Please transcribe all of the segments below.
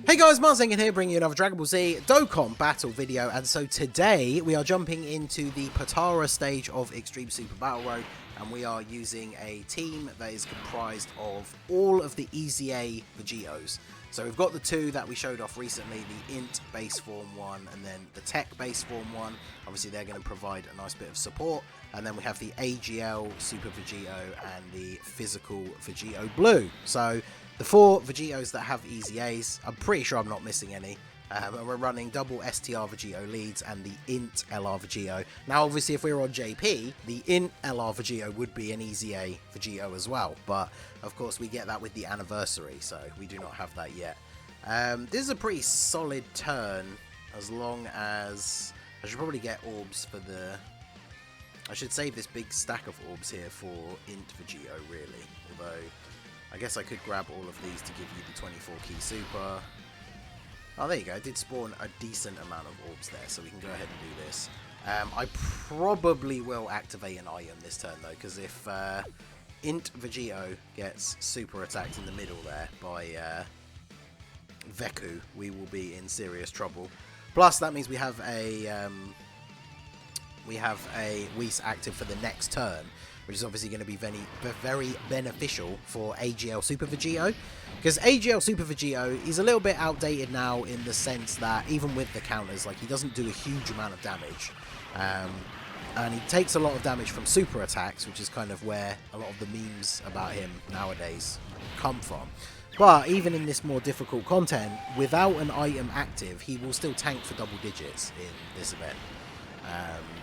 Hey guys, Marzengin here, bringing you another Dragon Ball Z Dokkan battle video, and so today we are jumping into the POTARA stage of Extreme Super Battle Road, and we are using a team that is comprised of all of the EZA VEGITOs. So we've got the two that we showed off recently, the Int base form 1 and then the Tech base form 1. Obviously they're going to provide a nice bit of support, and then we have the AGL Super Vegito and the Physical Vegito Blue. So the four Vegitos that have EZAs, I'm pretty sure I'm not missing any. And we're running double STR Vegito leads and the Int LR Vegito. Now, obviously, if we were on JP, the Int LR Vegito would be an EZA Vegito as well. But, of course, we get that with the anniversary, so we do not have that yet. This is a pretty solid turn, as long as... I should probably get orbs for the... I should save this big stack of orbs here for Int Vegito, really. Although, I guess I could grab all of these to give you the 24 key super. Oh, there you go. I did spawn a decent amount of orbs there, so we can go ahead and do this. I probably will activate an item this turn, though, because if Int Vegito gets super attacked in the middle there by Veku, we will be in serious trouble. Plus, that means we have a Whis active for the next turn, which is obviously going to be very beneficial for AGL Super Vegito, because AGL Super Vegito is a little bit outdated now in the sense that even with the counters, like, he doesn't do a huge amount of damage, and he takes a lot of damage from super attacks, which is kind of where a lot of the memes about him nowadays come from. But even in this more difficult content, without an item active, he will still tank for double digits in this event.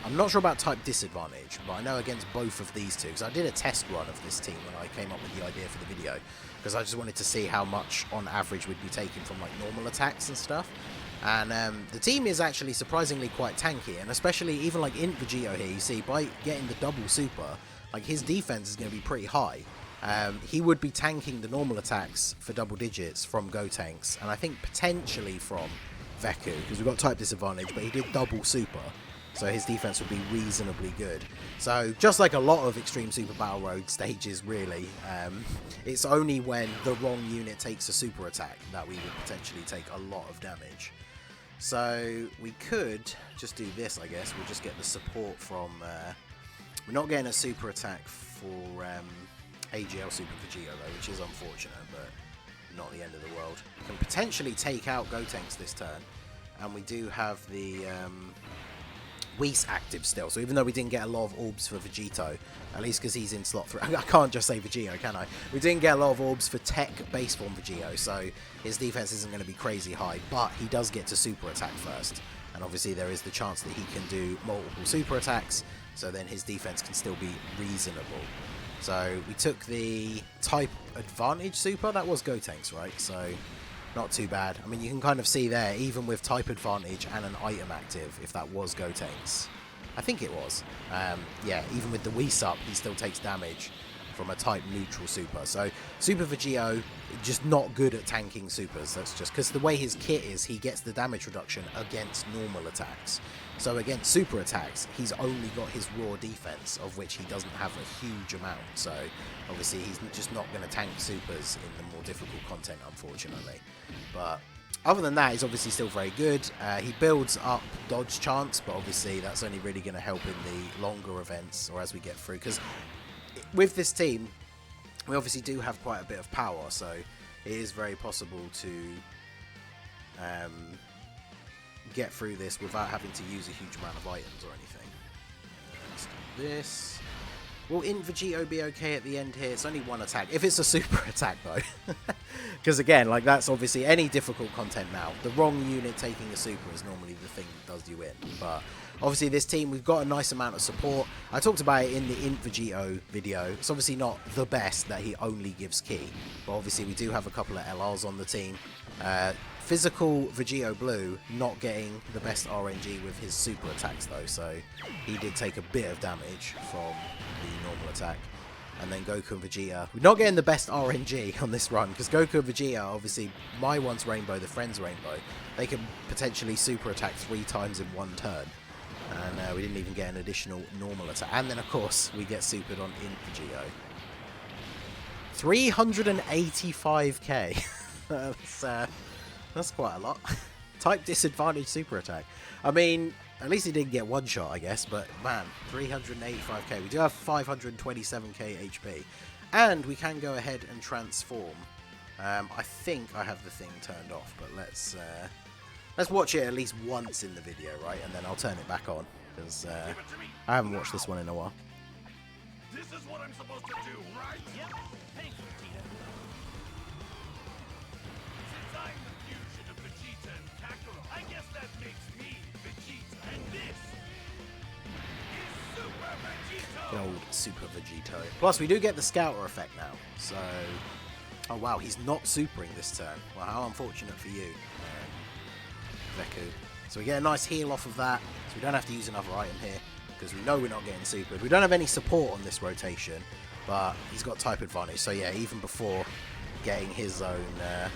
I'm not sure about type disadvantage, but I know against both of these two, because I did a test run of this team when I came up with the idea for the video, because I just wanted to see how much on average we'd be taking from like normal attacks and stuff. And the team is actually surprisingly quite tanky, and especially even like Int Vegito here, you see, by getting the double super, like, his defense is going to be pretty high. He would be tanking the normal attacks for double digits from Gotenks, and I think potentially from Veku, because we've got type disadvantage, but he did double super. So his defense would be reasonably good. So just like a lot of Extreme Super Battle Road stages, really, it's only when the wrong unit takes a super attack that we would potentially take a lot of damage. So we could just do this, I guess. We'll just get the support from... we're not getting a super attack for AGL Super Vegito, though, which is unfortunate, but not the end of the world. We can potentially take out Gotenks this turn, and we do have the... Whis active still, so even though we didn't get a lot of orbs for Vegito, at least because he's in slot 3, I can't just say Vegito, can I? We didn't get a lot of orbs for Tech base form Vegito, so his defense isn't going to be crazy high, but he does get to super attack first, and obviously there is the chance that he can do multiple super attacks, so then his defense can still be reasonable. So we took the type advantage super, that was Gotenks, right? So not too bad. I mean, you can kind of see there, even with type advantage and an item active, if that was Gotenks. I think it was. Yeah, even with the Whis up, he still takes damage from a type neutral super. So Super Vegito, just not good at tanking supers. That's just because the way his kit is, he gets the damage reduction against normal attacks. So against super attacks, he's only got his raw defense, of which he doesn't have a huge amount. So obviously he's just not going to tank supers in the more difficult content, unfortunately. But other than that, he's obviously still very good. He builds up dodge chance, but obviously that's only really going to help in the longer events or as we get through. Because with this team, we obviously do have quite a bit of power, so it is very possible to get through this without having to use a huge amount of items or anything. Let's do this. Will Int Vegito be okay at the end here? It's only one attack. If it's a super attack, though. Because, again, like, that's obviously any difficult content now. The wrong unit taking a super is normally the thing that does you in. But obviously this team, we've got a nice amount of support. I talked about it in the Int Vegito video. It's obviously not the best that he only gives key. But obviously we do have a couple of LRs on the team. Physical Vegito Blue not getting the best RNG with his super attacks, though. So he did take a bit of damage from the normal attack. And then Goku and Vegeta, we're not getting the best RNG on this run, because Goku and Vegeta, obviously, my one's Rainbow, the friend's Rainbow, they can potentially super attack 3 times in one turn. And we didn't even get an additional normal attack. And then, of course, we get supered on Int Vegito. 385k. That's That's quite a lot. Type disadvantage super attack. I mean, at least he didn't get one shot, I guess, but man, 385k. We do have 527k HP. And we can go ahead and transform. I think I have the thing turned off, but let's watch it at least once in the video, right? And then I'll turn it back on, because I haven't watched this one in a while. This is what I'm supposed to do, right? Yep. Thanks, Vegeta. Since I'm the fusion of Vegeta and Kakarot, I guess that makes me Vegeta. And this is Super Vegito. The old Super Vegito. Plus, we do get the Scouter effect now, so... Oh wow, he's not supering this turn. Well, how unfortunate for you, Veku. So we get a nice heal off of that, so we don't have to use another item here, because we know we're not getting supered. We don't have any support on this rotation, but he's got type advantage. So yeah, even before getting his own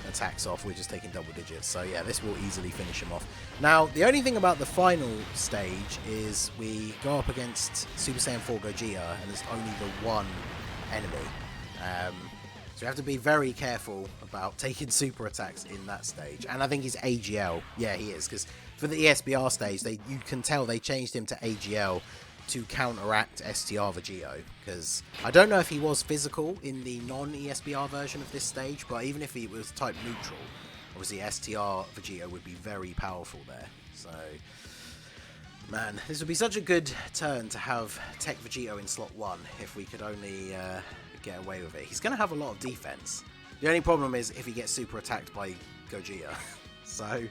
attacks off, we're just taking double digits. So yeah, this will easily finish him off. Now, the only thing about the final stage is we go up against Super Saiyan 4 Gogeta, and there's only the one enemy. So we have to be very careful about taking super attacks in that stage. And I think he's AGL. Yeah, he is. Because for the ESBR stage, you can tell they changed him to AGL to counteract STR Vegito. Because I don't know if he was physical in the non-ESBR version of this stage. But even if he was type neutral, obviously STR Vegito would be very powerful there. So, man, this would be such a good turn to have Tech Vegito in slot 1 if we could only... get away with it. He's going to have a lot of defense. The only problem is if he gets super attacked by Gogeta. So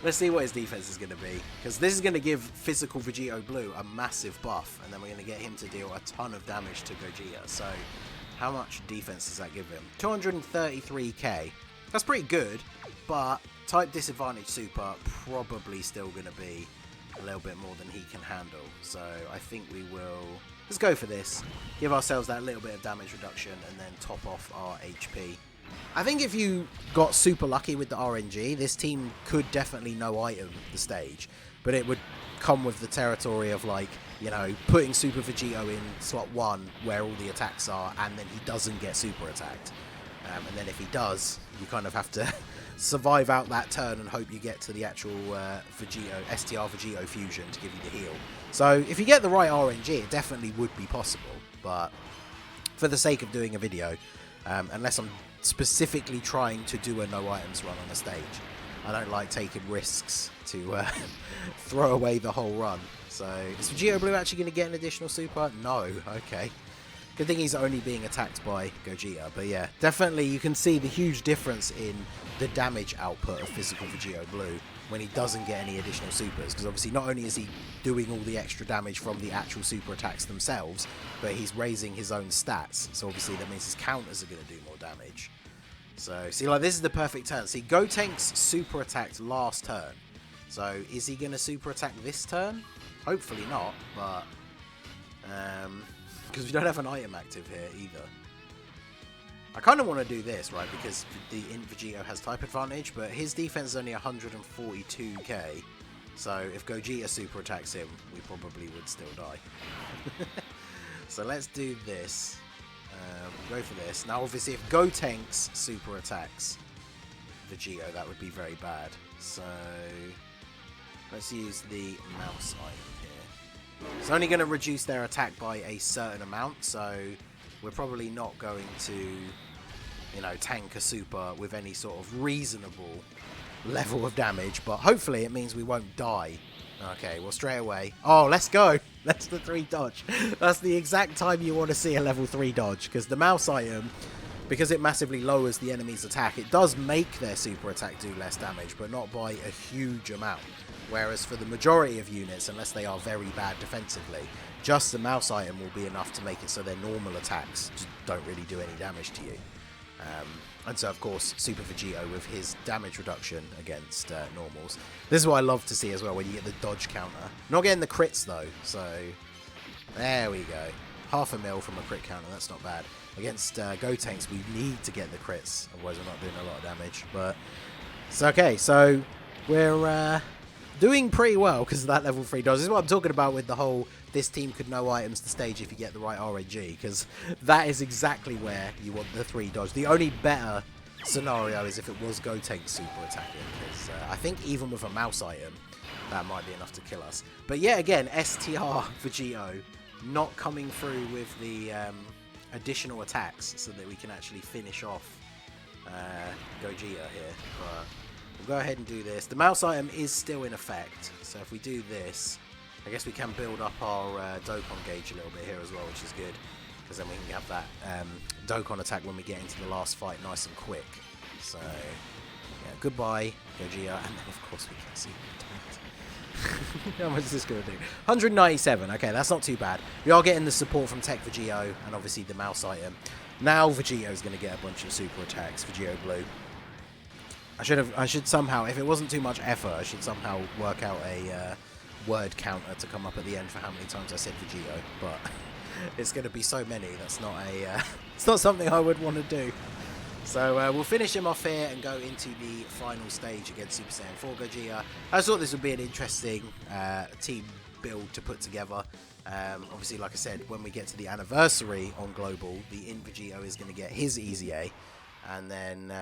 let's see what his defense is going to be, because this is going to give physical Vegito Blue a massive buff, and then we're going to get him to deal a ton of damage to Gogeta. So how much defense does that give him? 233k. That's pretty good, but type disadvantage super probably still going to be a little bit more than he can handle. So I think we will... Let's go for this, give ourselves that little bit of damage reduction, and then top off our HP. I think if you got super lucky with the RNG, this team could definitely no-item the stage. But it would come with the territory of, like, you know, putting Super Vegito in slot 1 where all the attacks are, and then he doesn't get super attacked. And then if he does, you kind of have to survive out that turn and hope you get to the actual Vegito, STR Vegito fusion to give you the heal. So if you get the right RNG, it definitely would be possible. But for the sake of doing a video, unless I'm specifically trying to do a no items run on a stage, I don't like taking risks to throw away the whole run. So is Vegito Blue actually going to get an additional super? No. Okay. Good thing he's only being attacked by Gogeta. But yeah, definitely you can see the huge difference in the damage output of physical Vegito Blue when he doesn't get any additional supers. Because obviously not only is he doing all the extra damage from the actual super attacks themselves, but he's raising his own stats. So obviously that means his counters are going to do more damage. So see, like, this is the perfect turn. See, Gotenks super attacked last turn. So is he going to super attack this turn? Hopefully not, but... because we don't have an item active here either. I kind of want to do this, right, because the Vegito has type advantage, but his defense is only 142k, so if Gogeta super attacks him, we probably would still die. So let's do this. Go for this. Now obviously if Gotenks super attacks Vegito, that would be very bad. So let's use the mouse item here. It's only going to reduce their attack by a certain amount, so we're probably not going to, you know, tank a super with any sort of reasonable level of damage, but hopefully it means we won't die. Okay, well, straight away. Oh, let's go. That's the 3 dodge. That's the exact time you want to see a level 3 dodge, because the mouse item, because it massively lowers the enemy's attack, it does make their super attack do less damage, but not by a huge amount. Whereas for the majority of units, unless they are very bad defensively, just the mouse item will be enough to make it so their normal attacks just don't really do any damage to you. And so, of course, Super Vegito with his damage reduction against normals. This is what I love to see as well, when you get the dodge counter. Not getting the crits, though, so there we go. 0.5 mil from a crit counter, that's not bad. Against Gotenks, we need to get the crits, otherwise we're not doing a lot of damage. But it's okay, so we're doing pretty well because of that level 3 dodge. This is what I'm talking about with the whole, this team could no items the stage if you get the right RNG, because that is exactly where you want the 3 dodge. The only better scenario is if it was Gotenks super attacking, because I think even with a mouse item, that might be enough to kill us. But yet again, STR Vegito not coming through with the additional attacks so that we can actually finish off Gogeta here. But we'll go ahead and do this. The mouse item is still in effect, so if we do this, I guess we can build up our Dokkan gauge a little bit here as well, which is good, because then we can have that Dokkan attack when we get into the last fight nice and quick. So, yeah, goodbye, Gogeta, and then of course we can see how much is this going to do? 197, okay, that's not too bad. We are getting the support from Tech Vegito, and obviously the mouse item. Now Vegito is going to get a bunch of super attacks, Vegito Blue. I should somehow, if it wasn't too much effort, I should somehow work out a word counter to come up at the end for how many times I said Vegito, but it's going to be so many, that's not a, it's not something I would want to do. So we'll finish him off here and go into the final stage against Super Saiyan 4 Gogeta. I just thought this would be an interesting team build to put together. Obviously, like I said, when we get to the anniversary on Global, the Int Vegito is going to get his EZA. And then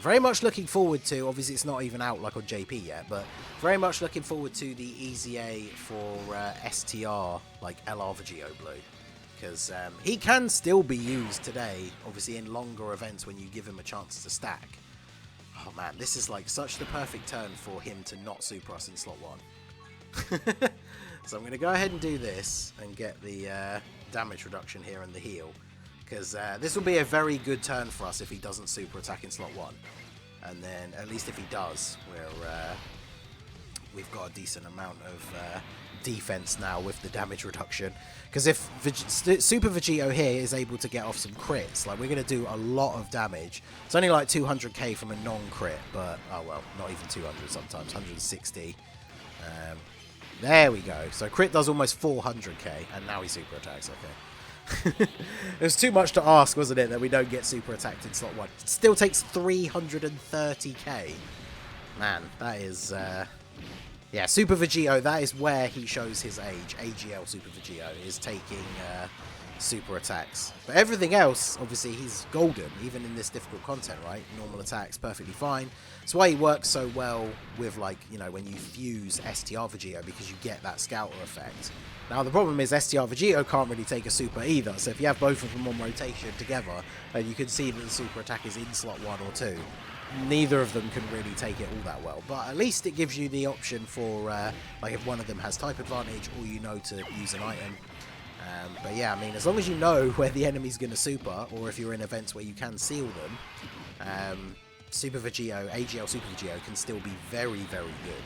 very much looking forward to, obviously it's not even out like on JP yet, but very much looking forward to the EZA for STR, like LR Vegito Blue. Because he can still be used today, obviously in longer events when you give him a chance to stack. Oh man, this is like such the perfect turn for him to not super us in slot 1. So I'm going to go ahead and do this and get the damage reduction here and the heal. Because this will be a very good turn for us if he doesn't super attack in slot 1. And then at least if he does, we've got a decent amount of defense now with the damage reduction. Because if Super Vegito here is able to get off some crits, like we're going to do a lot of damage. It's only like 200k from a non-crit, but oh well, not even 200 sometimes, 160. There we go. So crit does almost 400k, and now he super attacks. Okay. It was too much to ask, wasn't it, that we don't get super attacked in slot 1. It still takes 330k. Man, that is yeah, Super Vegito, that is where he shows his age. AGL Super Vegito is taking super attacks. But everything else, obviously, he's golden, even in this difficult content, right? Normal attacks, perfectly fine. That's why he works so well with, like, you know, when you fuse STR Vegito, because you get that scouter effect. Now, the problem is STR Vegito can't really take a super either, so if you have both of them on rotation together, and you can see that the super attack is in slot 1 or 2, neither of them can really take it all that well. But at least it gives you the option for, like, if one of them has type advantage, or you know to use an item. But yeah, I mean, as long as you know where the enemy's going to super, or if you're in events where you can seal them, Super Vegito, AGL Super Vegito can still be very, very good.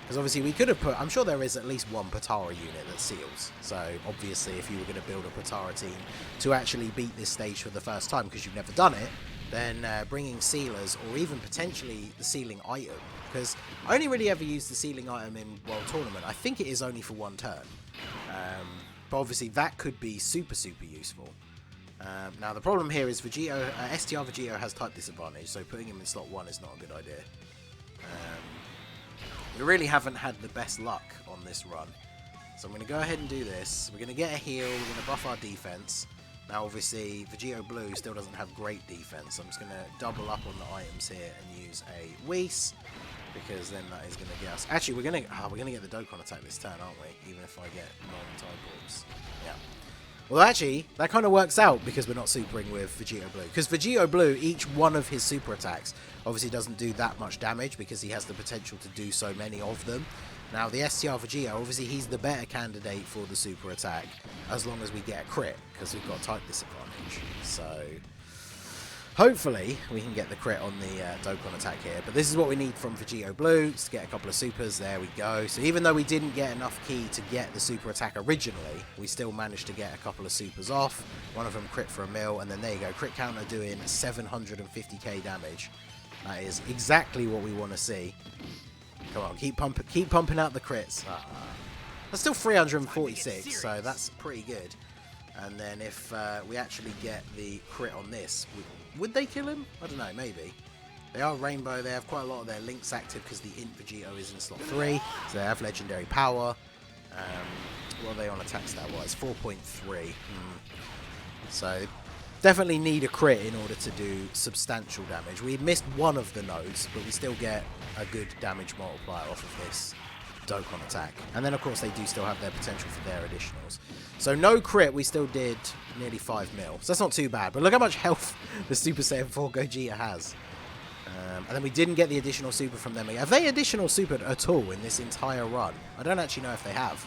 Because obviously we could have put, I'm sure there is at least one POTARA unit that seals. So obviously if you were going to build a POTARA team to actually beat this stage for the first time, because you've never done it, then bringing sealers, or even potentially the sealing item, because I only really ever used the sealing item in World Tournament. I think it is only for one turn, but obviously that could be super, super useful. Now the problem here is Vegito, STR Vegito has type disadvantage, so putting him in slot 1 is not a good idea. We really haven't had the best luck on this run, so I'm going to go ahead and do this. We're going to get a heal, we're going to buff our defense. Now obviously Vegito Blue still doesn't have great defense, so I'm just going to double up on the items here and use a Whis, because then that is going to get us... Actually, we're going to get the Dokkan attack this turn, aren't we? Even if I get non-type orbs. Yeah. Well, actually, that kind of works out because we're not supering with Vegito Blue. Because Vegito Blue, each one of his super attacks obviously doesn't do that much damage because he has the potential to do so many of them. Now, the STR Vegito, obviously he's the better candidate for the super attack as long as we get a crit, because we've got type disadvantage. So, hopefully, we can get the crit on the Dokkan attack here. But this is what we need from Vegito Blue, to get a couple of supers. There we go. So even though we didn't get enough ki to get the super attack originally, we still managed to get a couple of supers off. One of them crit for a mil, and then there you go. Crit counter doing 750k damage. That is exactly what we want to see. Come on, keep pumping out the crits. That's still 346, so that's pretty good. And then if we actually get the crit on this, would they kill him? I don't know, maybe. They are Rainbow, they have quite a lot of their links active because the Int Vegito is in slot 3, so they have legendary power. What are they on attack stat wise? 4.3. So definitely need a crit in order to do substantial damage. We missed one of the nodes, but we still get a good damage multiplier off of this Dokkan attack. And then, of course, they do still have their potential for their additionals. So no crit, we still did nearly 5 mil. So that's not too bad. But look how much health the Super Saiyan 4 Gogeta has. And then we didn't get the additional super from them. Have they additional super at all in this entire run? I don't actually know if they have.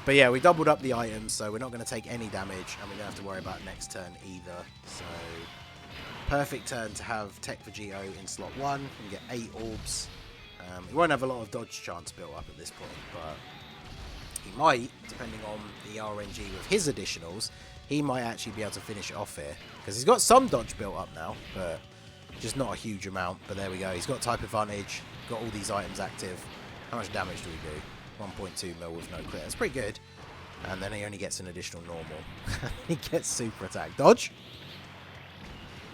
But yeah, we doubled up the items, so we're not going to take any damage, and we don't have to worry about next turn either. So, perfect turn to have Tech Vegito in slot 1 and get 8 orbs. He won't have a lot of dodge chance built up at this point, but he might, depending on the RNG with his additionals, he might actually be able to finish it off here. Because he's got some dodge built up now, but just not a huge amount. But there we go. He's got type advantage, got all these items active. How much damage do we do? 1.2 mil with no crit. That's pretty good. And then he only gets an additional normal. He gets super attack. Dodge?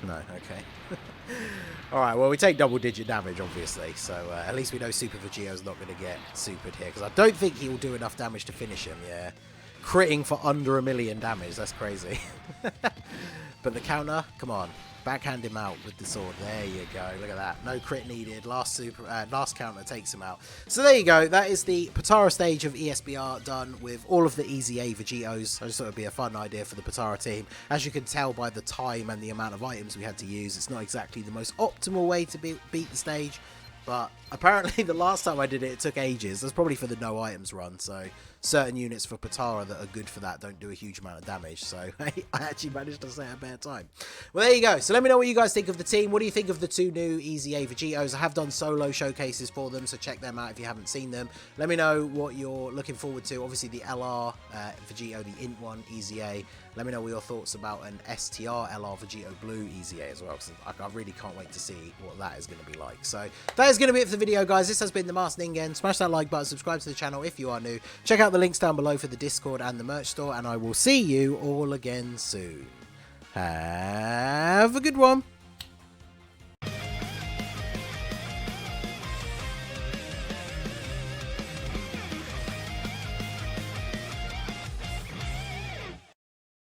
No, okay. Alright, well, we take double-digit damage, obviously. So at least we know Super Vegito's not going to get supered here. Because I don't think he will do enough damage to finish him, yeah. Critting for under 1 million damage. That's crazy. But the counter, come on. Backhand him out with the sword. There you go. Look at that. No crit needed. Last counter takes him out. So there you go. That is the Potara stage of ESBR done with all of the EZA Vegitos. I just thought it would be a fun idea for the Potara team. As you can tell by the time and the amount of items we had to use, it's not exactly the most optimal way to beat the stage. But apparently the last time I did it, it took ages. That's probably for the no items run. So certain units for Potara that are good for that don't do a huge amount of damage. So I actually managed to set a better time. Well, there you go. So let me know what you guys think of the team. What do you think of the 2 new EZA Vegitos? I have done solo showcases for them, so check them out if you haven't seen them. Let me know what you're looking forward to. Obviously the LR Vegito, the Int 1 EZA. Let me know what your thoughts about an STR LR Vegito Blue EZA as well, because I really can't wait to see what that is going to be like. So that is going to be it for the video, guys. This has been the Masked Ningen. Smash that like button, subscribe to the channel if you are new. Check out the links down below for the Discord and the merch store, and I will see you all again soon. Have a good one.